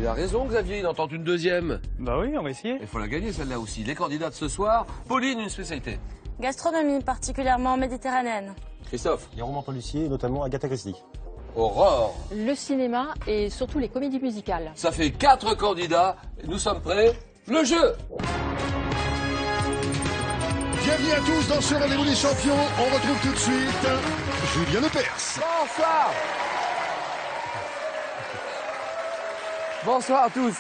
Il a raison, Xavier, il en tente une deuxième. Bah oui, on va essayer. Il faut la gagner, celle-là aussi. Les candidats de ce soir. Pauline, une spécialité. Gastronomie, particulièrement méditerranéenne. Christophe. Les romans policiers, notamment Agatha Christie. Aurore. Le cinéma et surtout les comédies musicales. Ça fait 4 candidats. Nous sommes prêts. Le jeu. Bienvenue à tous dans ce rendez-vous des champions. On retrouve tout de suite Julien Lepers. Bonsoir. Bonsoir à tous.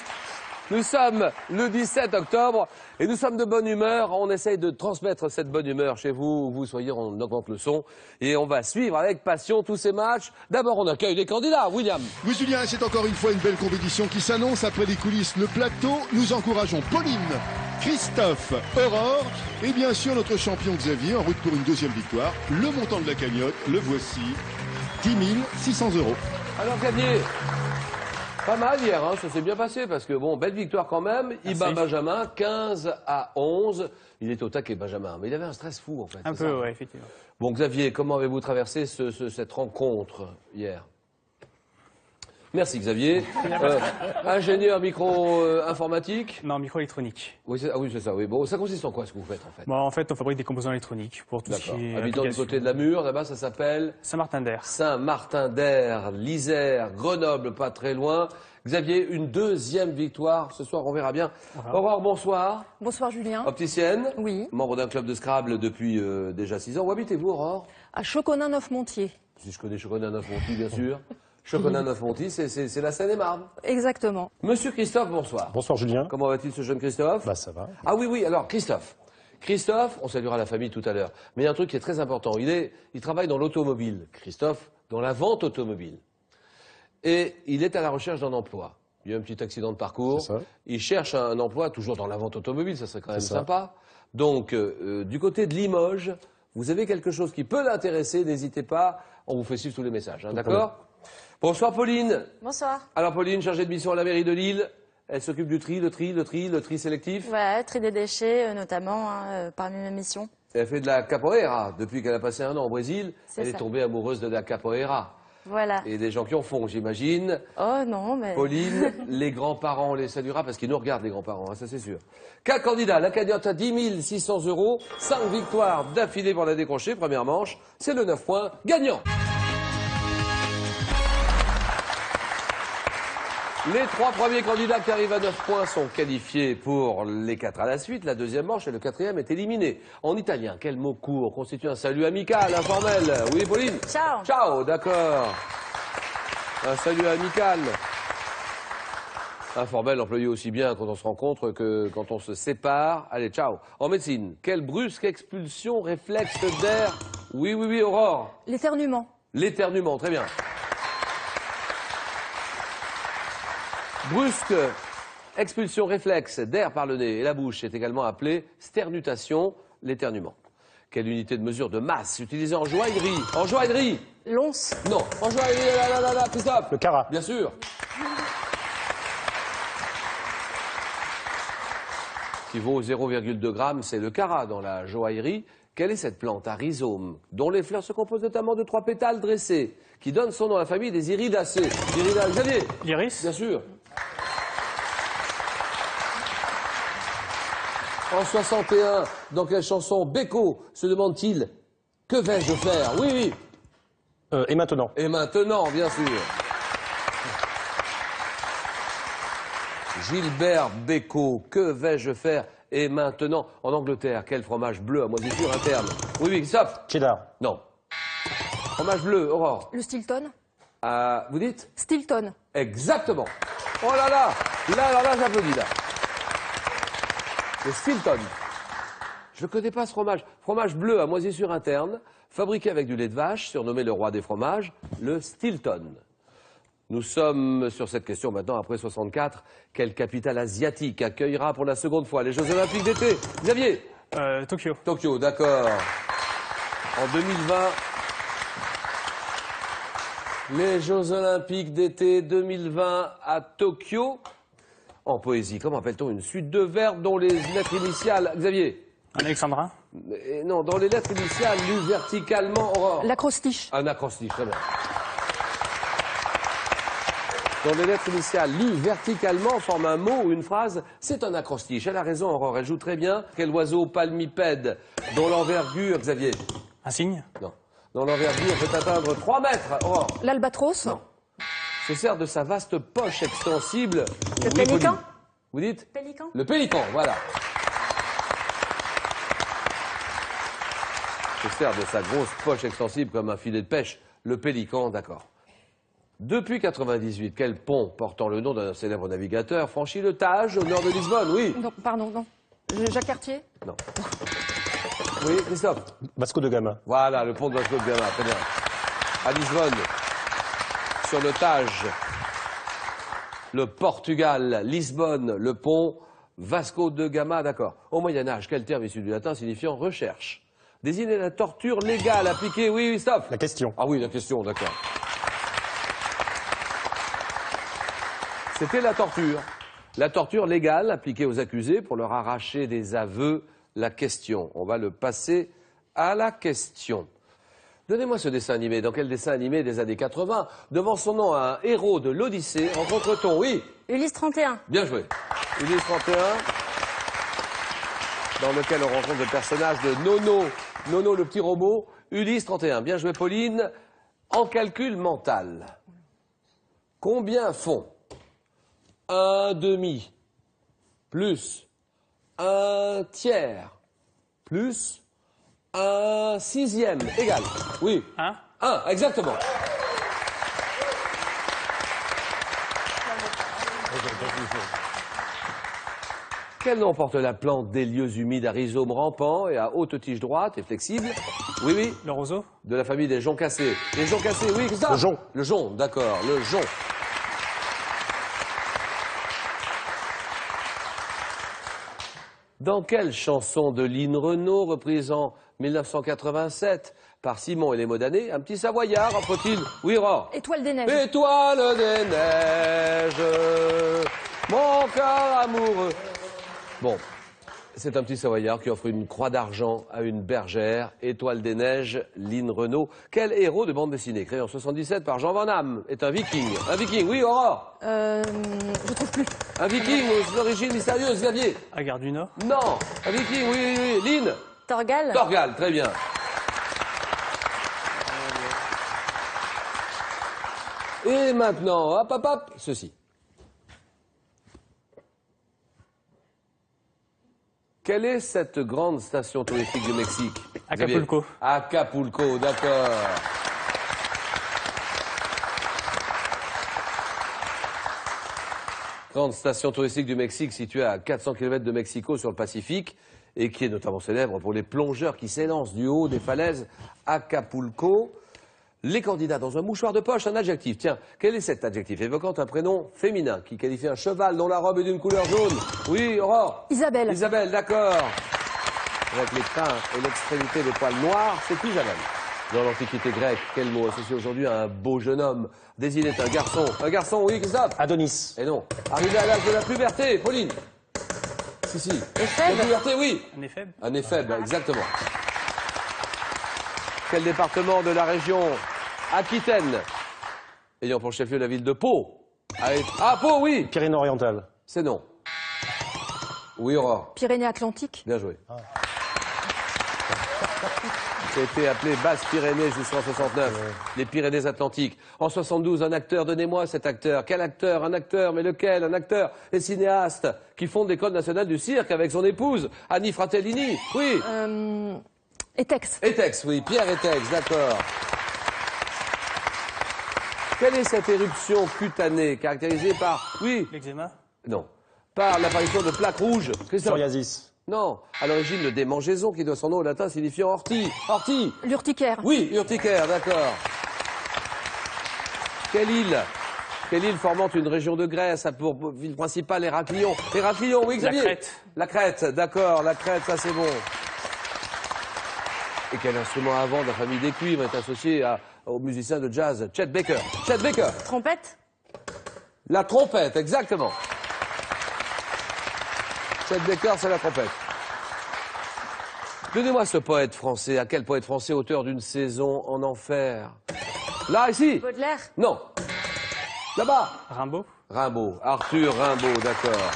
Nous sommes le 17 octobre et nous sommes de bonne humeur. On essaye de transmettre cette bonne humeur chez vous. Vous soyez, on augmente le son et on va suivre avec passion tous ces matchs. D'abord, on accueille les candidats. William. Oui, Julien, c'est encore une fois une belle compétition qui s'annonce. Après les coulisses, le plateau, nous encourageons Pauline, Christophe, Aurore et bien sûr notre champion Xavier en route pour une deuxième victoire. Le montant de la cagnotte, le voici, 10 600 €. Alors Xavier, pas mal hier, hein, ça s'est bien passé parce que bon, belle victoire quand même. Il bat Benjamin 15-11. Il est au taquet Benjamin, mais il avait un stress fou en fait. Un peu, ouais, effectivement. Bon Xavier, comment avez-vous traversé cette rencontre hier? Merci Xavier. Ingénieur micro-informatique. Non, micro-électronique. Oui, c'est ça, oui. Bon, ça consiste en quoi ce que vous faites en fait? Bon, en fait, on fabrique des composants électroniques pour tout ce D'accord. qui est Habitant du côté de la Mure, là-bas, ça s'appelle Saint-Martin-d'Air. Saint-Martin-d'Air, l'Isère, Grenoble, pas très loin. Xavier, une deuxième victoire. Ce soir, on verra bien. Aurore, bonsoir. Bonsoir Julien. Opticienne. Oui. Membre d'un club de Scrabble depuis déjà 6 ans. Où habitez-vous, Aurore? À Choconin-Neuf-Montier. Si je connais Choconin-Neuf-Montier, bien sûr. Choconin-Neuf-Montier, c'est la Seine-et-Marne. Exactement. Monsieur Christophe, bonsoir. Bonsoir Julien. Comment va-t-il ce jeune Christophe? Bah ça va. Ah oui, alors Christophe. Christophe, on saluera la famille tout à l'heure. Mais il y a un truc qui est très important. Il travaille dans l'automobile. Christophe, dans la vente automobile. Et il est à la recherche d'un emploi. Il y a eu un petit accident de parcours. C'est ça. Il cherche un emploi toujours dans la vente automobile, ça serait quand même sympa. Donc, du côté de Limoges, vous avez quelque chose qui peut l'intéresser, n'hésitez pas. On vous fait suivre tous les messages, hein, d'accord? Bonsoir Pauline. Bonsoir. Alors Pauline, chargée de mission à la mairie de Lille, elle s'occupe du tri, le tri sélectif. Ouais, tri des déchets, notamment, parmi mes missions. Elle fait de la capoeira. Depuis qu'elle a passé 1 an au Brésil, elle est tombée amoureuse de la capoeira. Voilà. Et des gens qui en font, j'imagine. Oh non, mais... Pauline, les grands-parents, on les saluera parce qu'ils nous regardent, les grands-parents, hein, ça c'est sûr. 4 candidats, la cagnotte à 10 600 €, 5 victoires d'affilée pour la décrocher, première manche, c'est le 9 points gagnant. Les 3 premiers candidats qui arrivent à 9 points sont qualifiés pour les 4 à la suite. La deuxième manche et le 4e est éliminé. En italien, quel mot court constitue un salut amical, informel? Oui, Pauline? Ciao. Ciao, d'accord. Un salut amical. Informel employé aussi bien quand on se rencontre que quand on se sépare. Allez, ciao. En médecine, quelle brusque expulsion, réflexe d'air? Oui, Aurore. L'éternuement. L'éternuement, très bien. Brusque expulsion réflexe d'air par le nez et la bouche est également appelée sternutation, l'éternuement. Quelle unité de mesure de masse utilisée en joaillerie? En joaillerie? L'once. Non. En joaillerie, là, Christophe. Le carat. Bien sûr. Qui vaut 0,2 g, c'est le carat dans la joaillerie. Quelle est cette plante à rhizome, dont les fleurs se composent notamment de 3 pétales dressés, qui donne son nom à la famille des iridacées? Xavier? L'iris. Bien sûr. En 61, dans quelle chanson Beko se demande-t-il « Que vais-je faire ?» Oui. Et maintenant? Et maintenant, bien sûr. Gilbert Bécaud, que vais-je faire? Et maintenant, en Angleterre, quel fromage bleu à moisissure interne? Oui, Christophe? Cheddar. Non. Fromage bleu, Aurore. Le Stilton. Vous dites? Stilton. Exactement. Oh là, j'applaudis là. Le Stilton. Je ne connais pas ce fromage. Fromage bleu à moisissure interne, fabriqué avec du lait de vache, surnommé le roi des fromages, le Stilton. Nous sommes sur cette question maintenant, après 64. Quelle capitale asiatique accueillera pour la seconde fois les Jeux Olympiques d'été? Xavier? Tokyo. Tokyo, d'accord. En 2020, les Jeux Olympiques d'été 2020 à Tokyo. En poésie, comment appelle-t-on une suite de verbes dont les lettres initiales... Xavier? Un alexandrin. Non, dont les lettres initiales luent verticalement, Aurore. L'acrostiche. Un acrostiche, très bien. dont les lettres initiales lues verticalement forment un mot ou une phrase, c'est un acrostiche. Elle a raison, Aurore, elle joue très bien. Quel oiseau palmipède dont l'envergure, Xavier? Un cygne? Non. Dont l'envergure peut atteindre 3 mètres, Aurore? L'albatros. Non. Se sert de sa vaste poche extensible. Le Oui, pélican? Pauline. Vous dites? Pélican? Le pélican, voilà. Se sert de sa grosse poche extensible comme un filet de pêche. Le pélican, d'accord. Depuis 98, quel pont portant le nom d'un célèbre navigateur franchit le Tage au nord de Lisbonne? Oui. Non, pardon, non. Jacques Cartier. Non. Oui, Christophe? Vasco de Gama. Voilà, le pont de Vasco de Gama, très bien. À Lisbonne, sur le Tage, le Portugal, Lisbonne, le pont Vasco de Gama, d'accord. Au Moyen-Âge, quel terme issu du latin signifiant recherche désignait la torture légale appliquée? Oui, Christophe? La question. Ah oui, la question, d'accord. C'était la torture. La torture légale appliquée aux accusés pour leur arracher des aveux. La question. On va le passer à la question. Donnez-moi ce dessin animé. Dans quel dessin animé des années 80, devant son nom, un héros de l'Odyssée, rencontre-t-on? Oui. Ulysse 31. Bien joué. Ulysse 31, dans lequel on rencontre le personnage de Nono. Nono, le petit robot. Ulysse 31. Bien joué, Pauline. En calcul mental, combien font un demi plus un tiers plus un sixième égal? Oui. Un? 1, exactement. Quel nom porte la plante des lieux humides à rhizome rampant et à haute tige droite et flexible? Oui, oui. Le roseau? De la famille des joncs cassés. Les joncs cassés, oui, c'est ça? Le jonc. Le jonc, d'accord, le jonc. Dans quelle chanson de Lynn Renaud, reprise en 1987 par Simon et les Modanais, un petit Savoyard entre-t-il? Oui, Aurore. Étoile des neiges. Étoile des neiges, mon cœur amoureux. Bon, c'est un petit Savoyard qui offre une croix d'argent à une bergère. Étoile des neiges, Lynn Renaud. Quel héros de bande dessinée, créé en 77 par Jean Van Damme, est un viking? Un viking, oui, Aurore? Je trouve plus. Un viking aux origines mystérieuses, Xavier? À Gare du Nord? Non, un viking, oui, oui, oui. Lynn? Torgal. Torgal, très bien. Et maintenant, hop, hop, hop, ceci. Quelle est cette grande station touristique du Mexique? Acapulco. Xavier? Acapulco, d'accord. Grande station touristique du Mexique située à 400 km de Mexico sur le Pacifique et qui est notamment célèbre pour les plongeurs qui s'élancent du haut des falaises. Acapulco. Les candidats dans un mouchoir de poche, un adjectif. Tiens, quel est cet adjectif évoquant un prénom féminin qui qualifie un cheval dont la robe est d'une couleur jaune? Oui, Aurore? Isabelle. Isabelle, d'accord. Avec les crins et l'extrémité des poils noirs, c'est Isabelle. Dans l'Antiquité grecque, quel mot associé aujourd'hui à un beau jeune homme désignait un garçon? Un garçon, oui, Christophe? Adonis. Et non. Arrivé à l'âge de la puberté, Pauline? Si. Éphèbe. La puberté, oui. Un éphèbe? Un éphèbe, exactement. Quel département de la région Aquitaine, ayant pour chef-lieu la ville de Pau? Ah, Pau, oui. Pyrénées-Orientales. C'est non. Oui, Aurore. Pyrénées-Atlantiques. Bien joué. Ça a été appelé Basse-Pyrénées jusqu'en 69, les Pyrénées-Atlantiques. En 72, un acteur, donnez-moi cet acteur. Quel acteur? Un acteur, mais lequel? Un acteur et cinéaste qui fonde l'École nationale du cirque avec son épouse, Annie Fratellini. Oui. Etex. Etex, oui, Pierre Etex, d'accord. Quelle est cette éruption cutanée caractérisée par... Oui. L'eczéma? Non. Par l'apparition de plaques rouges. Christophe? Psoriasis. Non. À l'origine, le démangeaison qui doit son nom au latin signifiant ortie. Ortie. L'urticaire. Oui, urticaire, d'accord. Quelle île formant une région de Grèce a pour ville principale Héraclion? Héraclion, oui, Xavier? La Crète. La Crète, d'accord, la Crète, ça c'est bon. Et quel instrument à vent de la famille des cuivres est associé au musicien de jazz Chet Baker? Chet Baker. Trompette. La trompette, exactement. Chet Baker, c'est la trompette. Donnez-moi ce poète français. À quel poète français auteur d'une saison en enfer? Là, ici? Baudelaire. Non. Là-bas. Rimbaud. Rimbaud. Arthur Rimbaud, d'accord.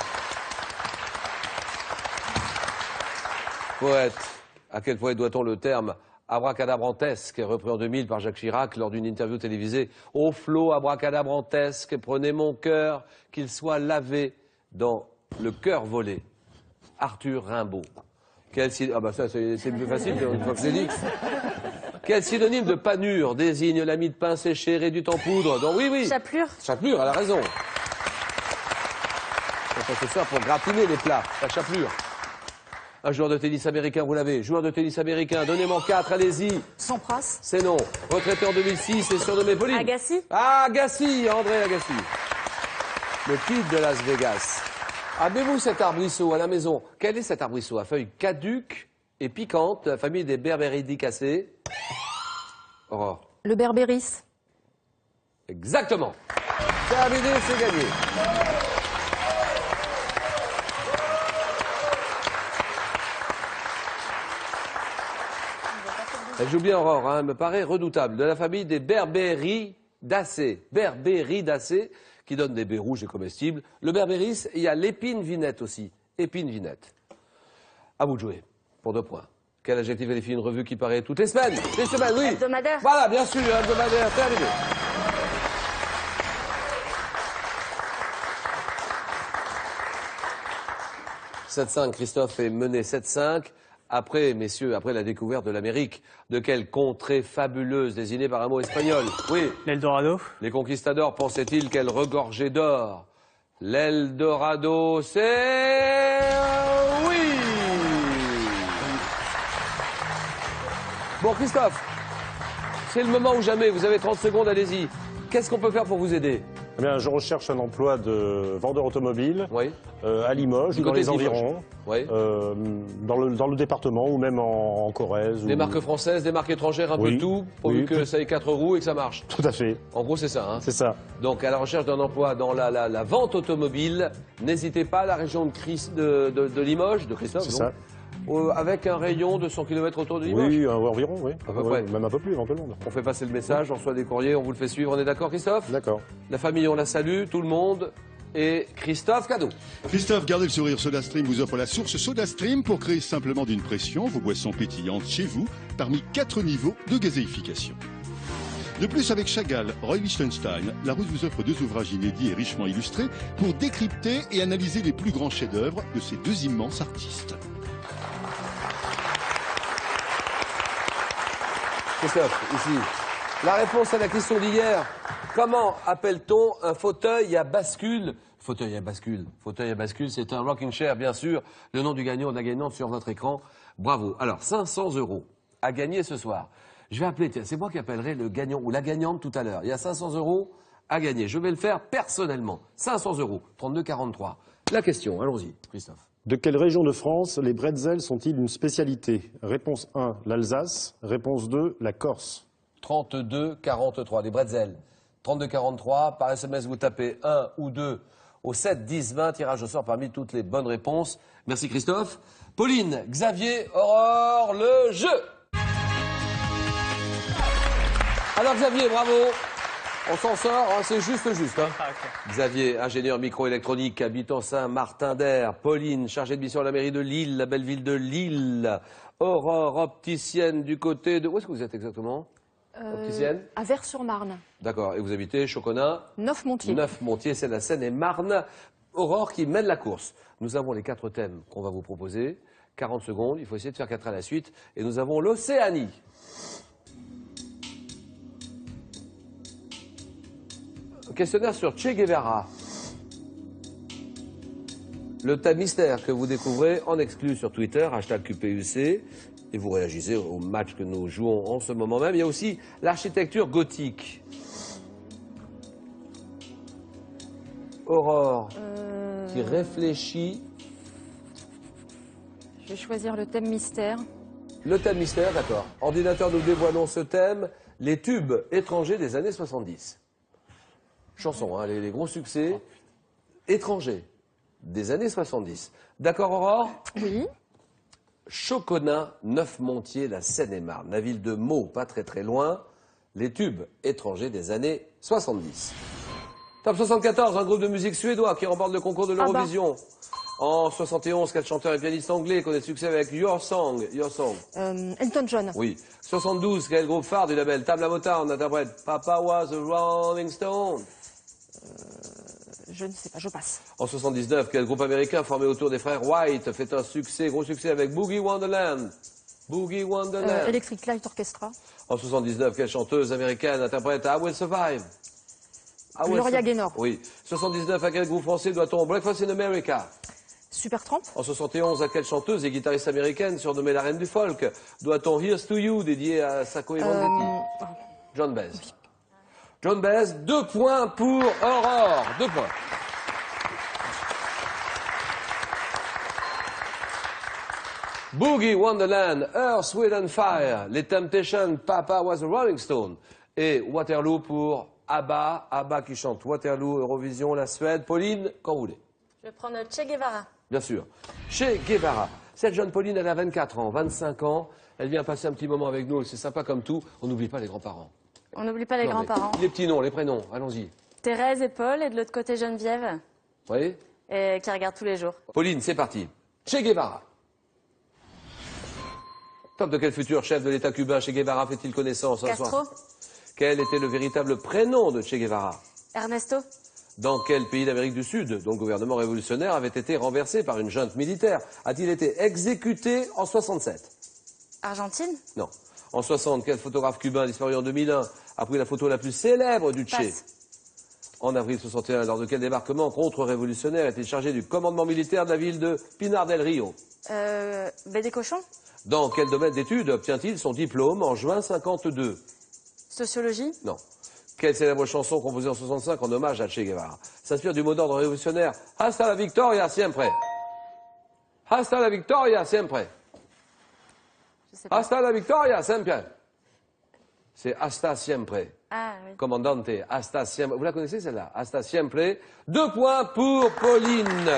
Poète. À quel poète doit-on le terme abracadabrantesque, repris en 2000 par Jacques Chirac lors d'une interview télévisée? Ô flot abracadabrantesque, prenez mon cœur, qu'il soit lavé dans le cœur volé. Arthur Rimbaud. Ah bah ça, c'est plus facile une fois que c'est dit. Quel synonyme de panure désigne la mie de pain séchée réduite en poudre? Donc, oui, oui. Chapelure. Chapelure, elle a raison. Ça, c'est ça pour gratiner les plats, la chapelure. Un joueur de tennis américain, vous l'avez. Joueur de tennis américain, donnez-moi 4, allez-y. Sampras. C'est non. Retraité en 2006 et surnommé Pauline. Agassi. Ah, Agassi, André Agassi. Le kid de Las Vegas. Avez-vous cet arbrisseau à la maison? Quel est cet arbrisseau à feuilles caduques et piquantes de la famille des Berberidicacées? Aurore. Le berbéris. Exactement. Terminé, c'est gagné. Elle joue bien Aurore, hein, elle me paraît redoutable. De la famille des Berberidacées. Berberidacées, qui donnent des baies rouges et comestibles. Le berbéris, il y a l'épine vinette aussi. Épine vinette. À vous de jouer, pour 2 points. Quel adjectif qualifie une revue qui paraît toutes les semaines? Les semaines, oui. Hebdomadaire. Voilà, bien sûr, hebdomadaire, terminé. « 7-5, Christophe est mené 7-5. Après, messieurs, après la découverte de l'Amérique, de quelle contrée fabuleuse désignée par un mot espagnol? Oui. L'Eldorado. Les conquistadors pensaient-ils qu'elle regorgeait d'or? L'Eldorado, c'est... oui. Bon, Christophe, c'est le moment ou jamais. Vous avez 30 secondes, allez-y. Qu'est-ce qu'on peut faire pour vous aider? Eh bien, je recherche un emploi de vendeur automobile Oui. à Limoges, Du dans côté les de Limoges. environs, Oui. dans le département ou même en Corrèze. Des ou- marques françaises, des marques étrangères, un peu Oui. de tout, pourvu Oui, que tout. ça ait 4 roues et que ça marche. Tout à fait, En gros, c'est ça, hein. c'est ça. Donc, à la recherche d'un emploi dans la vente automobile, n'hésitez pas à la région de Limoges, de Christophe, C'est donc, avec un rayon de 100 km autour de Limoges. Oui, environ, oui. À peu près. Même un peu plus, éventuellement. On fait passer le message, on reçoit des courriers, on vous le fait suivre, on est d'accord, Christophe? D'accord. La famille, on la salue, tout le monde. Et Christophe, cadeau. Christophe, gardez le sourire. SodaStream vous offre la source SodaStream pour créer simplement d'une pression vos boissons pétillantes chez vous parmi 4 niveaux de gazéification. De plus, avec Chagall, Roy Lichtenstein, Larousse vous offre 2 ouvrages inédits et richement illustrés pour décrypter et analyser les plus grands chefs-d'œuvre de ces 2 immenses artistes. Christophe, ici. La réponse à la question d'hier. Comment appelle-t-on un fauteuil à bascule? Fauteuil à bascule. Fauteuil à bascule, c'est un rocking chair, bien sûr. Le nom du gagnant ou de la gagnante sur votre écran. Bravo. Alors, 500 € à gagner ce soir. Je vais appeler, tiens, c'est moi qui appellerai le gagnant ou la gagnante tout à l'heure. Il y a 500 € à gagner. Je vais le faire personnellement. 500 €. 32,43. La question, allons-y, Christophe. De quelle région de France les bretzels sont-ils une spécialité? Réponse 1, l'Alsace. Réponse 2, la Corse. 32,43. Les bretzels. 32,43. Par SMS, vous tapez 1 ou 2 au 7, 10, 20. Tirage au sort parmi toutes les bonnes réponses. Merci Christophe. Pauline, Xavier, Aurore, le jeu. Alors Xavier, bravo. On s'en sort, hein, c'est juste. Hein. Ah, ok. Xavier, ingénieur microélectronique, habitant Saint-Martin-d'Air. Pauline, chargée de mission à la mairie de Lille, la belle ville de Lille. Aurore, opticienne du côté de... Où est-ce que vous êtes exactement? Opticienne? À Vers-sur-Marne. D'accord. Et vous habitez Choconin? Neuf-Montier. Neuf-Montier, c'est la Seine-et-Marne. Aurore qui mène la course. Nous avons les 4 thèmes qu'on va vous proposer. 40 secondes, il faut essayer de faire 4 à la suite. Et nous avons l'Océanie. Questionnaire sur Che Guevara. Le thème mystère que vous découvrez en exclu sur Twitter, #QPUC, et vous réagissez au match que nous jouons en ce moment même. Il y a aussi l'architecture gothique. Aurore, qui réfléchit. Je vais choisir le thème mystère. Le thème mystère, d'accord. Ordinateur, nous dévoilons ce thème, les tubes étrangers des années 70. Chanson, hein, les gros succès étrangers des années 70. D'accord, Aurore? Oui. Choconin, Neuf-Montier, la Seine-et-Marne, la ville de Meaux, pas très loin, les tubes étrangers des années 70. Top 74, un groupe de musique suédois qui remporte le concours de l'Eurovision. En 71, quel chanteur et pianiste anglais connaît le succès avec Your Song? Your Song. Elton John. Oui. 72, quel groupe phare du label Tabla Motown interprète Papa Was a Rolling Stone? Je ne sais pas, je passe. En 79, quel groupe américain formé autour des frères White fait un succès, gros succès avec Boogie Wonderland? Boogie Wonderland. Electric Light Orchestra. En 79, quelle chanteuse américaine interprète I Will Survive? Gloria Gaynor. Oui. 79, à quel groupe français doit-on Breakfast in America? Supertramp. En 71, à quelle chanteuse et guitariste américaine surnommée la reine du folk doit-on Here's to You, dédié à Sacco et Vanzetti? John Baez. John Baez, 2 points pour Aurore. 2 points. Boogie Wonderland, Earth, Wind and Fire, Les Temptations, Papa Was a Rolling Stone et Waterloo pour ABBA. ABBA qui chante Waterloo, Eurovision, la Suède. Pauline, quand vous voulez. Je vais prendre Che Guevara. Bien sûr. Che Guevara. Cette jeune Pauline, elle a 24 ans, 25 ans. Elle vient passer un petit moment avec nous. C'est sympa comme tout. On n'oublie pas les grands-parents. On n'oublie pas les Non, mais grands-parents. Les petits noms, les prénoms. Allons-y. Thérèse et Paul, et de l'autre côté Geneviève, Vous voyez? et qui regardent tous les jours. Pauline, c'est parti. Che Guevara. Top de quel futur chef de l'État cubain Che Guevara fait-il connaissance un Castro, soir? Quel était le véritable prénom de Che Guevara? Ernesto, Dans quel pays d'Amérique du Sud, dont le gouvernement révolutionnaire avait été renversé par une junte militaire, a-t-il été exécuté en 67? Argentine, Non. En 60, quel photographe cubain disparu en 2001 a pris la photo la plus célèbre du Che? passe. En avril 61, lors de quel débarquement contre-révolutionnaire était chargé du commandement militaire de la ville de Pinar del Rio? BD Cochon, Dans quel domaine d'études obtient-il son diplôme en juin 52? Sociologie, Non. Quelle célèbre chanson composée en 65 en hommage à Che Guevara s'inspire du mot d'ordre révolutionnaire Hasta la victoria siempre? Hasta la victoria siempre. je sais pas. Hasta la victoria siempre. C'est hasta siempre. Ah oui. Commandante, hasta siempre. Vous la connaissez celle-là? Hasta siempre. 2 points pour Pauline.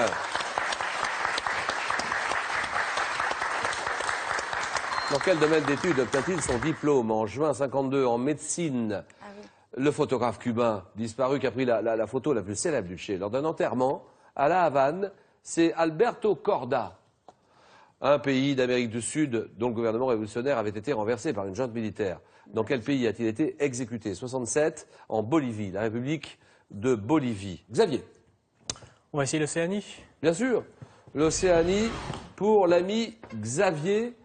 Dans quel domaine d'études obtient-il son diplôme en juin 52 en médecine? Ah oui. Le photographe cubain disparu qui a pris la photo la plus célèbre du Che lors d'un enterrement à La Havane, c'est Alberto Corda, un pays d'Amérique du Sud dont le gouvernement révolutionnaire avait été renversé par une junte militaire. Dans quel pays a-t-il été exécuté? 67, en Bolivie, la République de Bolivie. Xavier. On va essayer l'Océanie. Bien sûr, l'Océanie pour l'ami Xavier.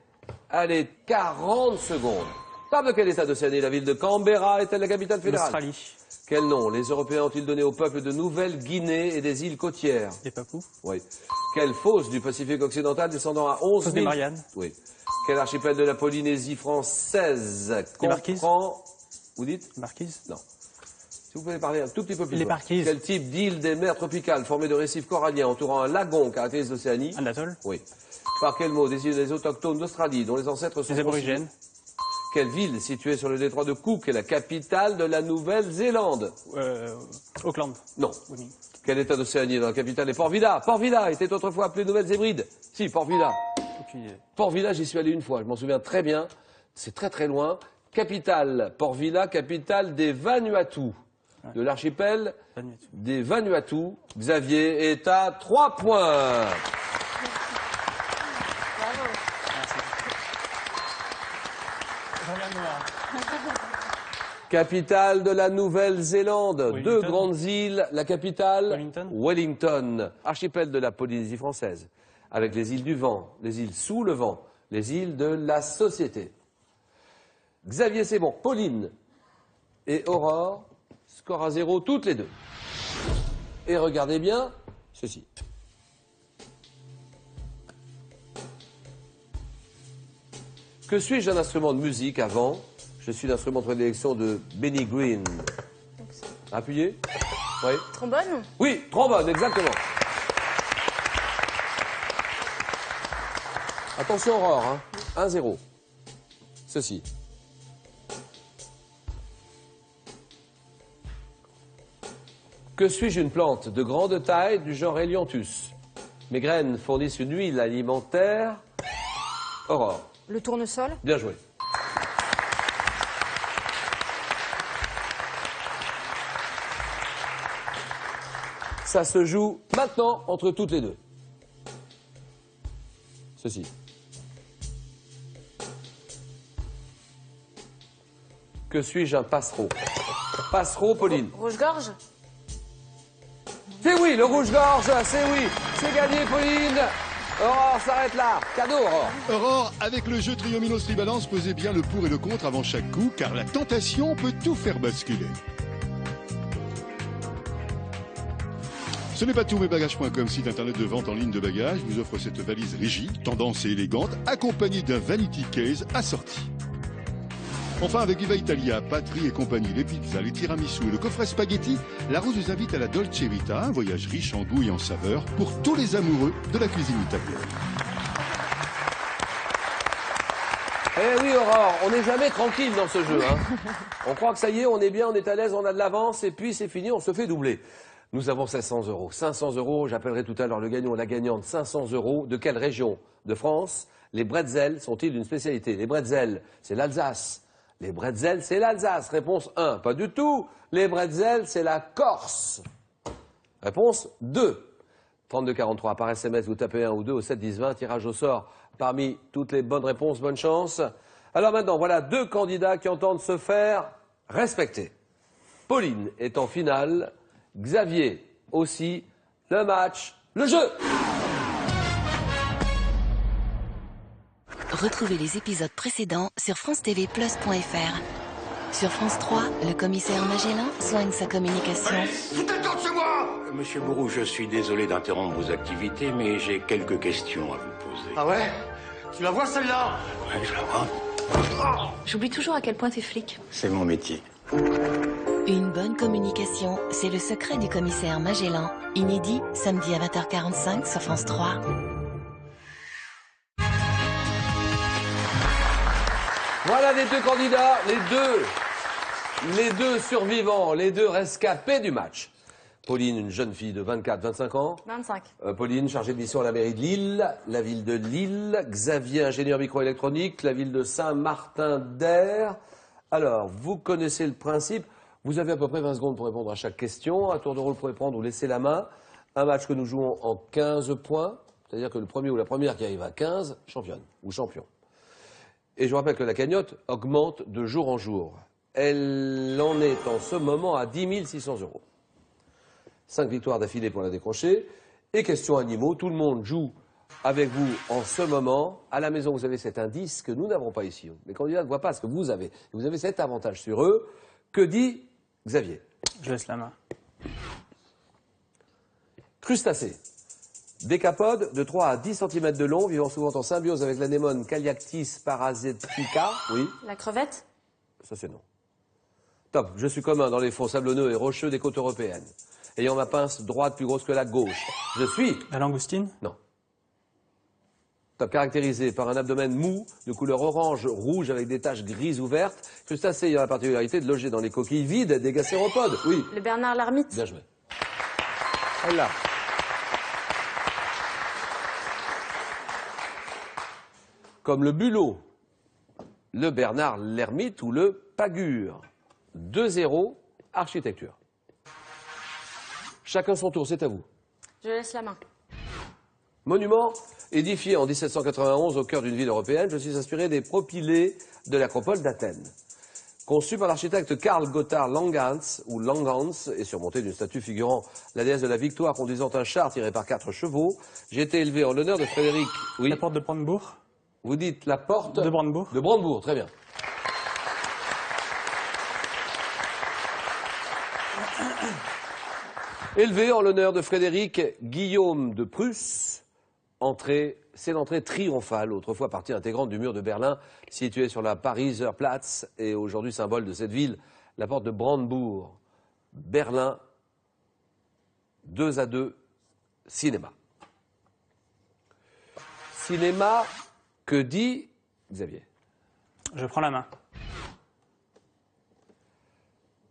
Allez, 40 secondes. Table de quel état d'Océanie? La ville de Canberra est-elle la capitale fédérale? L'Australie. Quel nom les Européens ont-ils donné au peuple de Nouvelle-Guinée et des îles côtières? Les Papous. Oui. Quelle fosse du Pacifique occidental descendant à 11 Fosse 000... des Mariannes. Oui. Quel archipel de la Polynésie française Les Marquises. comprend... Vous dites? Marquise. Non. Si vous pouvez parler un tout petit peu plus Les fort. Marquises. Quel type d'île des mers tropicales formée de récifs coralliens entourant un lagon caractérise l'Océanie? Un atoll. Oui. Par quel mot désignent les autochtones d'Australie dont les ancêtres sont Les aborigènes. Quelle ville située sur le détroit de Cook est la capitale de la Nouvelle-Zélande? Auckland. Non. Winning. Quel état d'Océanie dans la capitale est Port-Vila? Port-Villa était autrefois appelée Nouvelle-Zébride. Si, Port-Villa. Aucune idée. Port-Villa, j'y suis allé une fois, je m'en souviens très bien. C'est très très loin. Capitale, Port-Villa, capitale des Vanuatu. De l'archipel Vanuatu. des Vanuatu. Xavier est à 3 points. Capitale de la Nouvelle-Zélande, Wellington. 2 grandes îles, la capitale Wellington. Wellington. Archipel de la Polynésie française, avec les îles du vent, les îles sous le vent, les îles de la Société. Xavier, c'est bon. Pauline et Aurore, score à 0 toutes les deux. Et regardez bien ceci. Que suis-je d'un instrument de musique avant? Je suis l'instrument de prédilection de Benny Green. Appuyez. Oui. trombone, Oui, trombone, exactement. Attention, Aurore, hein. 1-0. Ceci. Que suis-je une plante de grande taille du genre Helianthus? Mes graines fournissent une huile alimentaire. Aurore, Le tournesol. bien joué. Ça se joue maintenant entre toutes les deux. Ceci. Que suis-je, un passereau? Passereau, Pauline. Rouge-gorge. C'est oui, le rouge-gorge, c'est oui. C'est gagné, Pauline. Aurore s'arrête là. Cadeau, Aurore. Aurore, avec le jeu Trio Minos Tribalance, posez bien le pour et le contre avant chaque coup, car la tentation peut tout faire basculer. Ce n'est pas tout, mesbagages.com, site internet de vente en ligne de bagages, vous offre cette valise rigide, tendance et élégante, accompagnée d'un vanity case assorti. Enfin, avec Viva Italia, Patrie et compagnie, les pizzas, les tiramisu et le coffret spaghetti, la Rose nous invite à la Dolce Vita, un voyage riche en goût et en saveurs pour tous les amoureux de la cuisine italienne. Eh oui, Aurore, on n'est jamais tranquille dans ce jeu. Hein. On croit que ça y est, on est bien, on est à l'aise, on a de l'avance, et puis c'est fini, on se fait doubler. Nous avons 500 €. 500 €, j'appellerai tout à l'heure le gagnant ou la gagnante. 500 €. De quelle région de France les bretzels sont-ils une spécialité? Les bretzels, c'est l'Alsace. Les bretzels, c'est l'Alsace. Réponse 1, pas du tout. Les bretzels, c'est la Corse. Réponse 2. 3243 par SMS, vous tapez 1 ou 2 au 7 10 20, tirage au sort parmi toutes les bonnes réponses, bonne chance. Alors maintenant, voilà deux candidats qui entendent se faire respecter. Pauline est en finale, Xavier aussi, le match, le jeu. Retrouvez les épisodes précédents sur francetvplus.fr. Sur France 3, le commissaire Magellan soigne sa communication. Monsieur Bourou, je suis désolé d'interrompre vos activités, mais j'ai quelques questions à vous poser. Ah ouais? Tu la vois celle-là? Oui, je la vois. J'oublie toujours à quel point t'es flic. C'est mon métier. Une bonne communication, c'est le secret du commissaire Magellan. Inédit, samedi à 20h45 sur France 3. Voilà les deux candidats, les deux survivants, les deux rescapés du match. Pauline, une jeune fille de 24-25 ans. 25. Pauline, chargée de mission à la mairie de Lille, la ville de Lille. Xavier, ingénieur microélectronique, la ville de Saint-Martin-d'Air. Alors, vous connaissez le principe. Vous avez à peu près 20 secondes pour répondre à chaque question. À tour de rôle, vous pourrez prendre ou laisser la main. Un match que nous jouons en 15 points. C'est-à-dire que le premier ou la première qui arrive à 15, championne ou champion. Et je vous rappelle que la cagnotte augmente de jour en jour. Elle en est en ce moment à 10 600 €. 5 victoires d'affilée pour la décrocher. Et question animaux, tout le monde joue avec vous en ce moment. À la maison, vous avez cet indice que nous n'avons pas ici. Les candidats ne voient pas ce que vous avez. Vous avez cet avantage sur eux. Que dit Xavier? Je laisse la main. Crustacés. Décapodes de 3 à 10 cm de long, vivant souvent en symbiose avec l'anémone Caliactis parasitica. Oui. La crevette. Ça, c'est non. Top. Je suis commun dans les fonds sablonneux et rocheux des côtes européennes. Ayant ma pince droite plus grosse que la gauche. Je suis... La langoustine? Non. Top. Caractérisé par un abdomen mou, de couleur orange-rouge avec des taches grises ou vertes. Crustacé ayant la particularité de loger dans les coquilles vides des gacéropodes. Oui. Le Bernard l'ermite. Bien joué. Voilà. Comme le bulot, le Bernard l'ermite ou le pagure. 2-0, architecture. Chacun son tour, c'est à vous. Je laisse la main. Monument édifié en 1791 au cœur d'une ville européenne, je suis inspiré des propylées de l'acropole d'Athènes. Conçu par l'architecte Karl Gotthard Langhans, ou Langhans, et surmonté d'une statue figurant la déesse de la victoire conduisant un char tiré par 4 chevaux, j'ai été élevé en l'honneur de Frédéric... Oui. La porte de Brandebourg? Vous dites la porte... De Brandebourg. De Brandebourg, très bien. Élevé en l'honneur de Frédéric Guillaume de Prusse, c'est l'entrée triomphale, autrefois partie intégrante du mur de Berlin, située sur la Pariser Platz, et aujourd'hui symbole de cette ville, la porte de Brandebourg. Berlin, 2-2, cinéma. Cinéma, que dit Xavier? Je prends la main.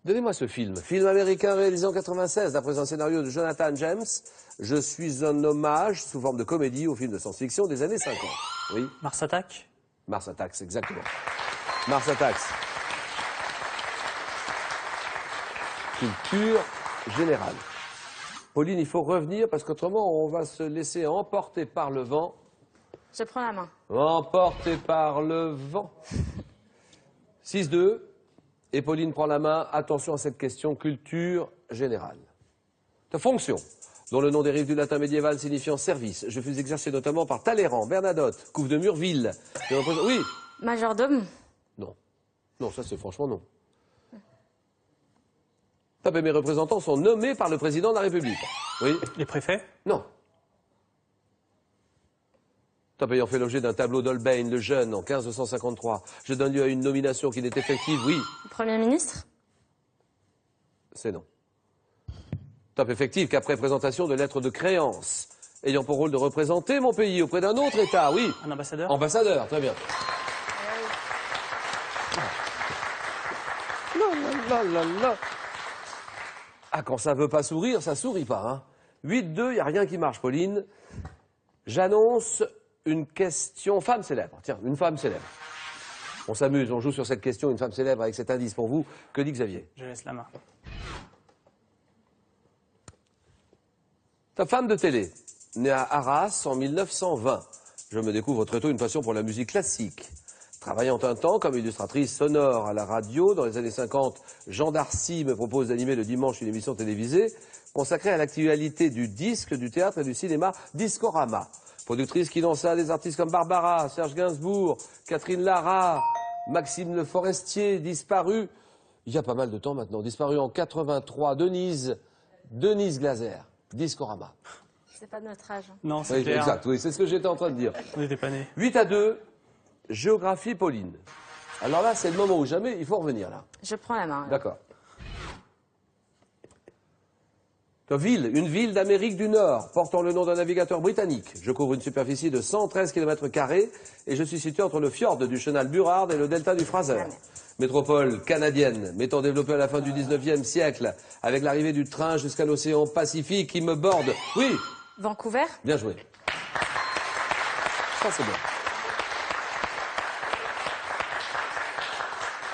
Donnez-moi ce film. Film américain réalisé en 96, d'après un scénario de Jonathan James. Je suis un hommage, sous forme de comédie, au film de science-fiction des années 50. Oui. Mars Attack? Mars Attacks, exactement. Mars Attacks. Culture générale. Pauline, il faut revenir parce qu'autrement, on va se laisser emporter par le vent. Je prends la main. Emporté par le vent. 6-2. Et Pauline prend la main. Attention à cette question culture générale. De fonction, dont le nom dérive du latin médiéval signifiant service. Je fus exercé notamment par Talleyrand, Bernadotte, Couve de Murville. Oui. Majordome. Non. Non, ça c'est franchement non. Top, et mes représentants sont nommés par le président de la République. Oui. Les préfets? Non. Top, ayant fait l'objet d'un tableau d'Holbein le Jeune en 1553. Je donne lieu à une nomination qui n'est effective, oui. Premier ministre. C'est non. Top, effective qu'après présentation de lettres de créance, ayant pour rôle de représenter mon pays auprès d'un autre État, oui. Un ambassadeur? Ambassadeur, très bien. La, la, la, la. Ah, quand ça veut pas sourire, ça sourit pas. Hein. 8-2, il n'y a rien qui marche, Pauline. J'annonce une question femme célèbre. Tiens, une femme célèbre. On s'amuse, on joue sur cette question, une femme célèbre avec cet indice pour vous. Que dit Xavier? Je laisse la main. Ta femme de télé, née à Arras en 1920. Je me découvre très tôt une passion pour la musique classique. Travaillant un temps comme illustratrice sonore à la radio, dans les années 50, Jean Darcy me propose d'animer le dimanche une émission télévisée consacrée à l'actualité du disque, du théâtre et du cinéma, Discorama. Productrice qui lança des artistes comme Barbara, Serge Gainsbourg, Catherine Lara, Maxime Le Forestier, disparu, il y a pas mal de temps maintenant, disparu en 83, Denise Glaser, Discorama. C'est pas de notre âge. Non, c'est Oui, clair. exact, oui, c'est ce que j'étais en train de dire. On n'était pas nés. 8-2, géographie Pauline. Alors là, c'est le moment où jamais, il faut revenir là. Je prends la main. D'accord. Une ville d'Amérique du Nord, portant le nom d'un navigateur britannique. Je couvre une superficie de 113 km² et je suis situé entre le fjord du chenal Burrard et le delta du Fraser. Métropole canadienne, m'étant développée à la fin du 19e siècle, avec l'arrivée du train jusqu'à l'océan Pacifique qui me borde. Oui. Vancouver. Bien joué. Ça, c'est bien.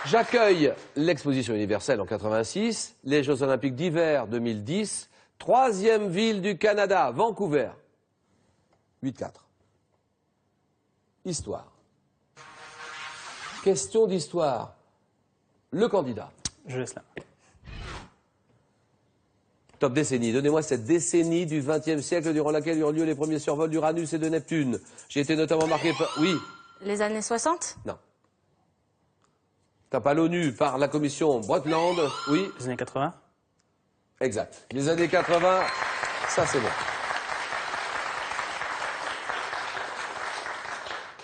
J'accueille l'exposition universelle en 86, les Jeux Olympiques d'hiver 2010, troisième ville du Canada, Vancouver. 8-4. Histoire. Question d'histoire. Le candidat. Je laisse la main. Top décennie. Donnez-moi cette décennie du XXe siècle durant laquelle eurent lieu les premiers survols d'Uranus et de Neptune. J'ai été notamment marqué par... Oui. Les années 60. Non. Top à l'ONU par la commission Brundtland. Oui. Les années 80. Exact. Les années 80, ça c'est bon.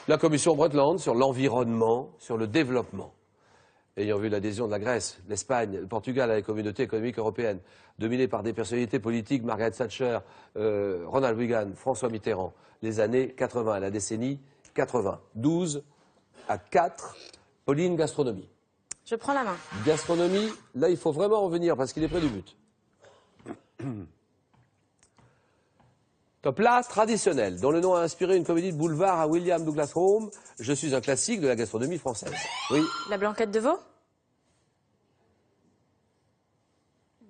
La commission Brundtland sur l'environnement, sur le développement. Ayant vu l'adhésion de la Grèce, l'Espagne, le Portugal à la communauté économique européenne, dominée par des personnalités politiques, Margaret Thatcher, Ronald Reagan, François Mitterrand, les années 80, la décennie 80. 12-4, Pauline, gastronomie. Je prends la main. Gastronomie, là il faut vraiment revenir parce qu'il est près du but. Top plat traditionnel, dont le nom a inspiré une comédie de boulevard à William Douglas Home. Je suis un classique de la gastronomie française. Oui. La blanquette de veau.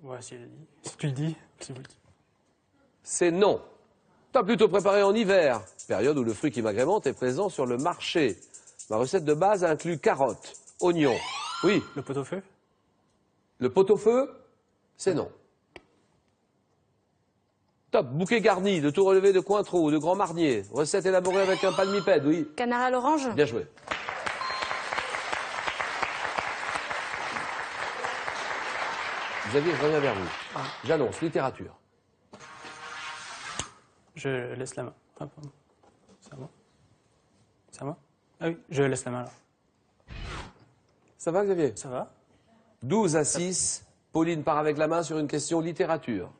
Ouais, si elle a dit. Si tu le dis, si vous le dites. C'est non. Top plutôt préparé en hiver, période où le fruit qui m'agrémente est présent sur le marché. Ma recette de base inclut carottes, oignons. Oui. Le pot-au-feu. Le pot-au-feu, c'est non. Top, bouquet garni, de tout relevé de Cointreau, de Grand Marnier. Recette élaborée avec un palmipède, oui. Canard à l'orange. Bien joué. Xavier, je reviens vers vous. J'annonce, littérature. Je laisse la main. Hop, hop. C'est à moi. C'est à moi. Ah oui, je laisse la main là. Ça va, Xavier? Ça va. 12-6, Pauline part avec la main sur une question littérature.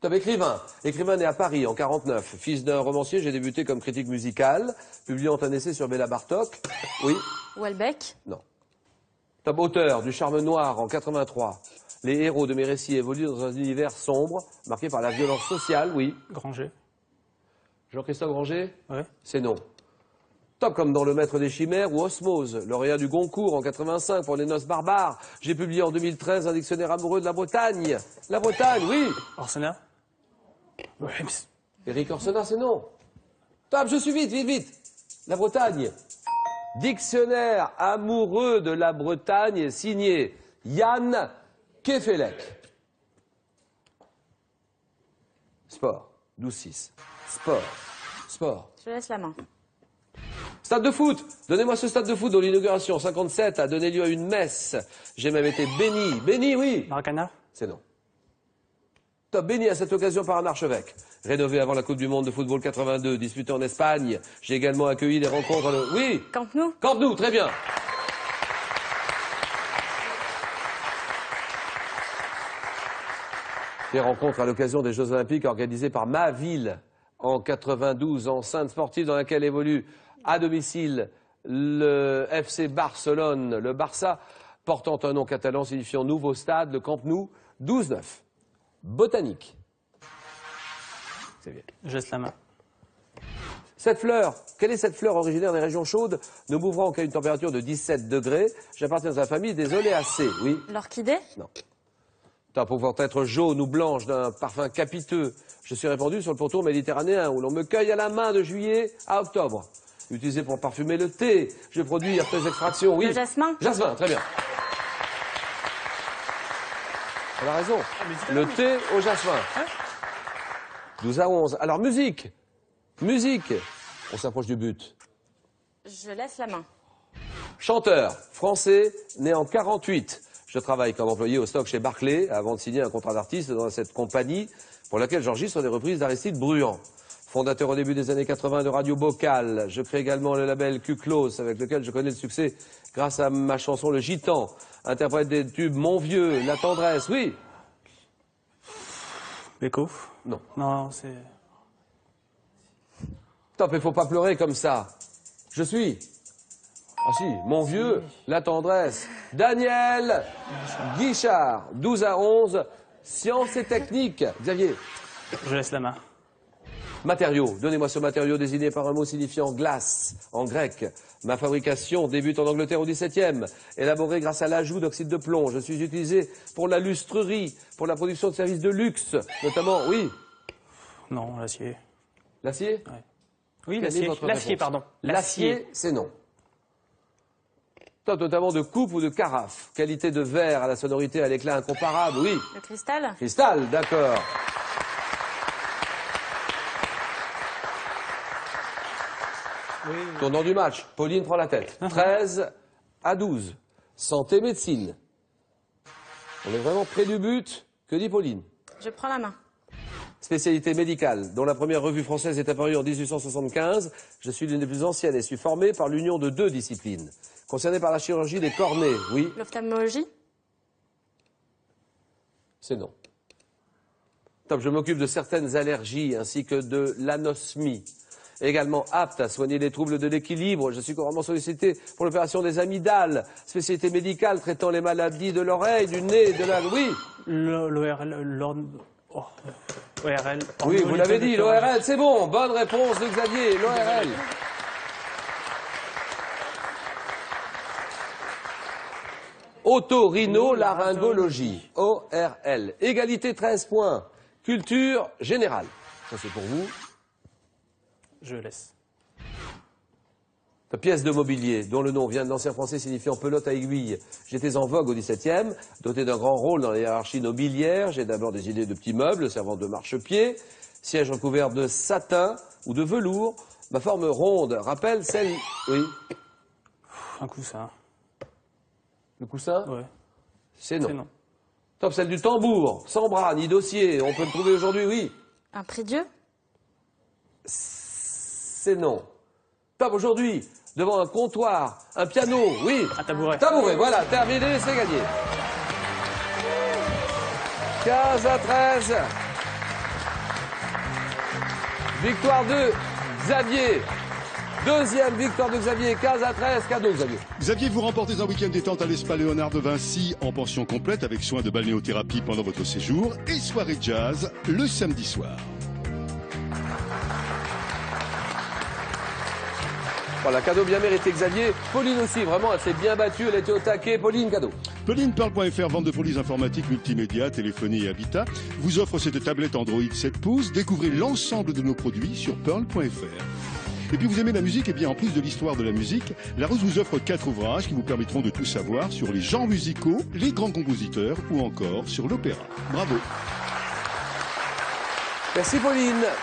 Top écrivain. Écrivain né à Paris en 49. Fils d'un romancier, j'ai débuté comme critique musical, publiant un essai sur Béla Bartok. Oui. Houellebecq. Non. Top auteur du Charme noir en 83. Les héros de mes récits évoluent dans un univers sombre, marqué par la violence sociale, oui. Granger. Jean-Christophe Granger? Ouais. C'est non. Top comme dans Le Maître des Chimères ou Osmose, lauréat du Goncourt en 85 pour Les Noces barbares. J'ai publié en 2013 un dictionnaire amoureux de la Bretagne. La Bretagne, oui. Orsena. Ouais, Éric Orsena, c'est non. Top, je suis vite, vite, vite. La Bretagne. Dictionnaire amoureux de la Bretagne signé Yann Kefelec. Sport, 12-6. Sport, sport. Je laisse la main. Stade de foot. Donnez-moi ce stade de foot dont l'inauguration 57 a donné lieu à une messe. J'ai même été béni. Béni, oui. Maracana. C'est non. Top, béni à cette occasion par un archevêque. Rénové avant la Coupe du Monde de football 82, disputée en Espagne. J'ai également accueilli des rencontres... Oui. Camp Nou. Camp Nou, très bien. Des rencontres à l'occasion des Jeux Olympiques organisées par ma ville en 92, enceinte sportive dans laquelle évolue à domicile le FC Barcelone, le Barça, portant un nom catalan signifiant nouveau stade, le Camp Nou, 12-9. Botanique. C'est bien. Je laisse la main. Cette fleur, quelle est cette fleur originaire des régions chaudes, ne m'ouvrant qu'à une température de 17 degrés? J'appartiens à la famille des oléacées, oui. L'orchidée. Non. Pour pouvoir être jaune ou blanche d'un parfum capiteux, je suis répandu sur le pourtour méditerranéen où l'on me cueille à la main de juillet à octobre. Utilisé pour parfumer le thé, je produis après extraction, oui. Le jasmin. Jasmin, très bien. Elle a raison. Le thé au jasmin. 12-11. Alors, musique. Musique. On s'approche du but. Je laisse la main. Chanteur, français, né en 48. Je travaille comme employé au stock chez Barclay avant de signer un contrat d'artiste dans cette compagnie pour laquelle j'enregistre des reprises d'Aristide Bruand. Fondateur au début des années 80 de Radio Bocal, je crée également le label Q-Close avec lequel je connais le succès grâce à ma chanson Le Gitan. Interprète des tubes Mon Vieux, La Tendresse, oui. Beko. Non. Non, c'est... Top, il faut pas pleurer comme ça. Je suis... Ah si, Mon Vieux, La Tendresse. Daniel Guichard, 12-11, sciences et techniques. Xavier. Je laisse la main. Matériaux. Donnez-moi ce matériau désigné par un mot signifiant glace en grec. Ma fabrication débute en Angleterre au XVIIe. Élaborée grâce à l'ajout d'oxyde de plomb. Je suis utilisé pour la lustrerie, pour la production de services de luxe, notamment, oui. Non, l'acier. L'acier? Ouais. Oui, Quelle est l'acier. votre L'acier, réponse? pardon. L'acier, c'est non. Top, notamment de coupe ou de carafe. Qualité de verre à la sonorité, à l'éclat incomparable, oui. Le cristal. Cristal, d'accord. Oui. Tournant du match, Pauline prend la tête. 13-12. Santé, médecine. On est vraiment près du but. Que dit Pauline? Je prends la main. Spécialité médicale, dont la première revue française est apparue en 1875. Je suis l'une des plus anciennes et suis formée par l'union de deux disciplines. Concernée par la chirurgie des cornets, oui. L'ophtalmologie. C'est non. Top, je m'occupe de certaines allergies ainsi que de l'anosmie. Également apte à soigner les troubles de l'équilibre. Je suis couramment sollicité pour l'opération des amygdales. Spécialité médicale traitant les maladies de l'oreille, du nez, de la... Oui. L'ORL... Oh. ORL. Oui, vous l'avez dit, l'ORL, c'est bon. Bonne réponse de Xavier, l'ORL. Otorhinolaryngologie, ORL. Égalité 13 points. Culture générale. Ça, c'est pour vous. Je laisse. Pièce de mobilier, dont le nom vient de l'ancien français signifiant pelote à aiguille. J'étais en vogue au XVIIe, doté d'un grand rôle dans la hiérarchie nobiliaire. J'ai d'abord des idées de petits meubles servant de marchepied, siège recouvert de satin ou de velours. Ma forme ronde rappelle celle... Oui. Un coussin. Le coussin? Ouais. C'est non. C'est non. Top, celle du tambour, sans bras ni dossier. On peut le trouver aujourd'hui, oui. Un prie-dieu. C'est non. Top, aujourd'hui, devant un comptoir, un piano, oui. Un tabouret. Tabouret, voilà, terminé, c'est gagné. 15-13. Victoire de Xavier. Deuxième victoire de Xavier, 15-13, cadeau Xavier. Xavier, vous remportez un week-end détente à l'Espa Léonard de Vinci en pension complète avec soins de balnéothérapie pendant votre séjour et soirée jazz le samedi soir. Voilà, cadeau bien mérité, Xavier. Pauline aussi, vraiment, elle s'est bien battue, elle était au taquet. Pauline, cadeau. Pauline, Pearl.fr, vente de folies informatiques, multimédia, téléphonie et habitat, vous offre cette tablette Android 7 pouces. Découvrez l'ensemble de nos produits sur Pearl.fr. Et puis vous aimez la musique, et bien en plus de l'histoire de la musique, Larousse vous offre 4 ouvrages qui vous permettront de tout savoir sur les genres musicaux, les grands compositeurs ou encore sur l'opéra. Bravo. Merci Pauline. Merci.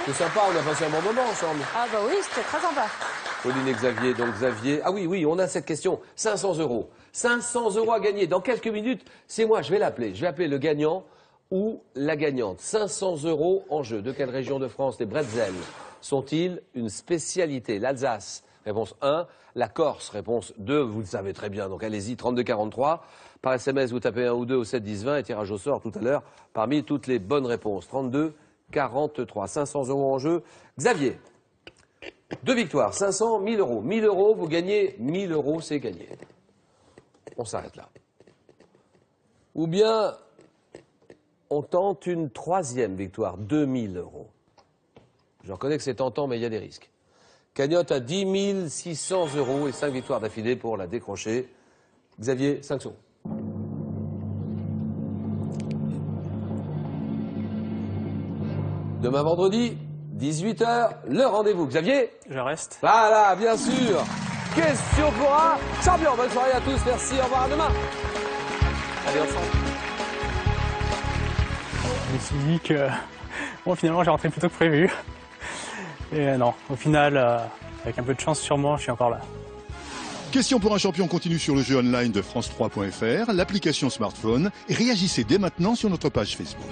C'est sympa, on a passé un bon moment ensemble. Ah bah oui, c'était très sympa. Pauline et Xavier, donc Xavier. Ah oui, on a cette question. 500 €. 500 € à gagner. Dans quelques minutes, c'est moi, je vais l'appeler. Je vais appeler le gagnant ou la gagnante. 500 € en jeu. De quelle région de France les bretzels sont-ils une spécialité? L'Alsace, réponse 1. La Corse, réponse 2. Vous le savez très bien, donc allez-y, 32 43. Par SMS, vous tapez 1 ou 2 au 7 10 20 et tirage au sort tout à l'heure parmi toutes les bonnes réponses. 32 43. 500 € en jeu. Xavier, 2 victoires, 500, 1000 €. 1000 €, vous gagnez 1000 €, c'est gagné. On s'arrête là. Ou bien, on tente une 3e victoire, 2000 €. Je reconnais que c'est tentant, mais il y a des risques. Cagnotte à 10 600 € et 5 victoires d'affilée pour la décrocher. Xavier, 5 secondes. Demain vendredi, 18 h, le rendez-vous. Xavier? Je reste. Voilà, bien sûr. Question pour un champion. Bonne soirée à tous. Merci. Au revoir. À demain. Allez, ensemble. Je me suis dit que bon, finalement, j'ai rentré plus tôt que prévu. Et non, au final, avec un peu de chance sûrement, je suis encore là. Question pour un champion continue sur le jeu online de France3.fr, l'application smartphone, et réagissez dès maintenant sur notre page Facebook.